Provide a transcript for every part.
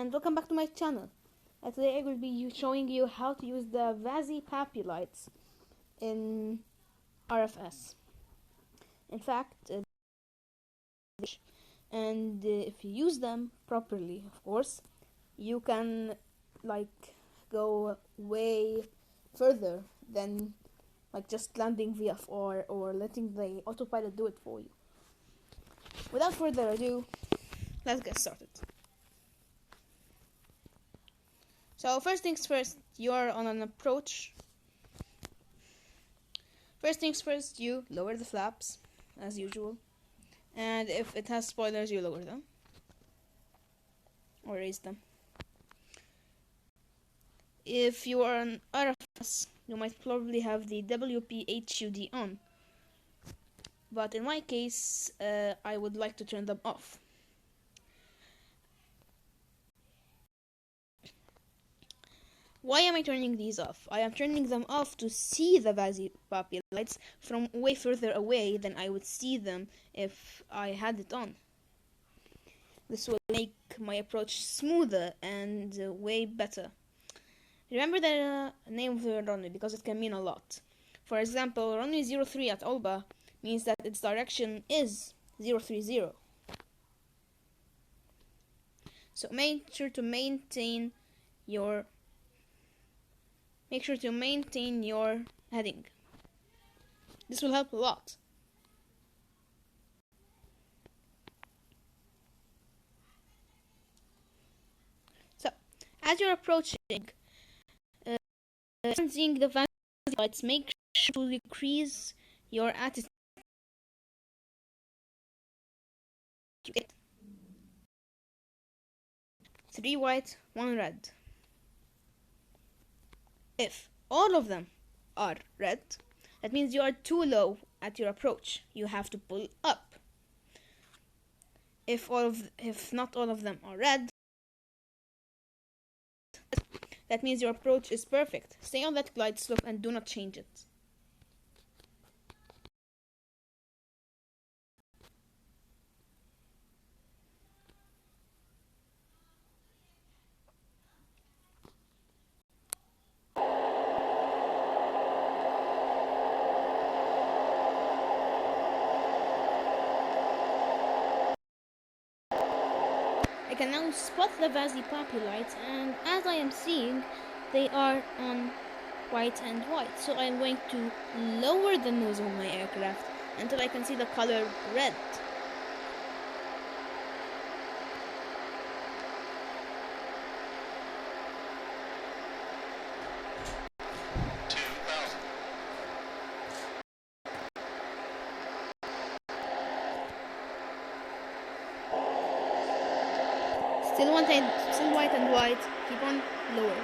and welcome back to my channel. Today I will be showing you how to use the papi lights in RFS. In fact, if you use them properly, of course, you can go way further than just landing VFR or letting the autopilot do it for you. Without further ado, let's get started. So first things first, you're on an approach. First things first, you lower the flaps, as usual. And if it has spoilers, you lower them. Or raise them. If you are on RFS, you might probably have the WPHUD on. But in my case, I would like to turn them off. Why am I turning these off? I am turning them off to see the papi lights from way further away than I would see them if I had it on. This will make my approach smoother and way better. Remember the name of the runway because it can mean a lot. For example, runway 03 at Olba means that its direction is 030. So make sure to maintain your heading. This will help a lot. So, as you're approaching, seeing the vanity lights, make sure to decrease your attitude. 3 white, 1 red. If all of them are red, that means you are too low at your approach. You have to pull up. If not all of them are red, that means your approach is perfect. Stay on that glide slope and do not change it. I can now spot the papi lights, and as I am seeing, they are on white and white. So I'm going to lower the nose of my aircraft until I can see the color red. Still white and white. Keep on lower.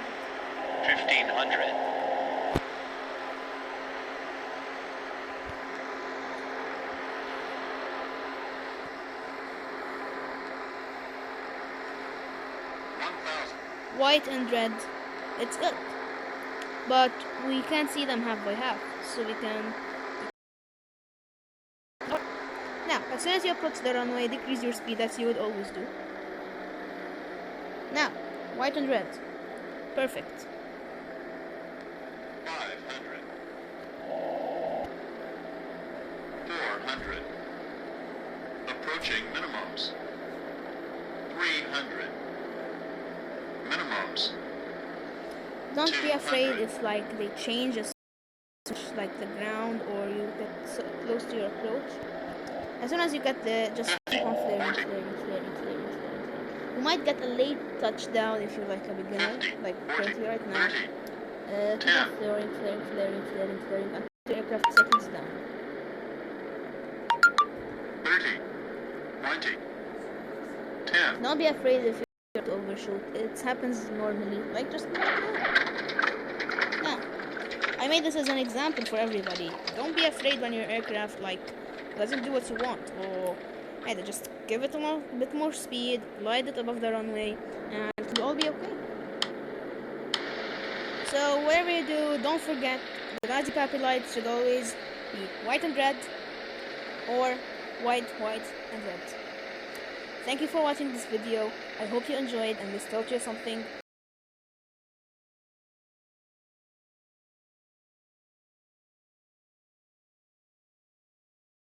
1500. White and red. It's good. But we can't see them half by half, so we can. Now, as soon as you approach the runway, decrease your speed as you would always do. Now, white and red. Perfect. 500. 400. Approaching minimums. 300. Minimums. Don't be afraid if they change as the ground or you get so close to your approach. As soon as you get there, just keep on flaring. You might get a late touchdown if you're a beginner, currently right now. Keep on flaring until the aircraft settles down. 30. 20. 10. Don't be afraid if you to overshoot. It happens normally. Just now. I made this as an example for everybody. Don't be afraid when your aircraft doesn't do what you want, or either just give it a bit more speed, glide it above the runway, and it will all be okay. So whatever you do, don't forget the papi lights should always be white and red, or white and red. Thank you for watching this video. I hope you enjoyed and this taught you something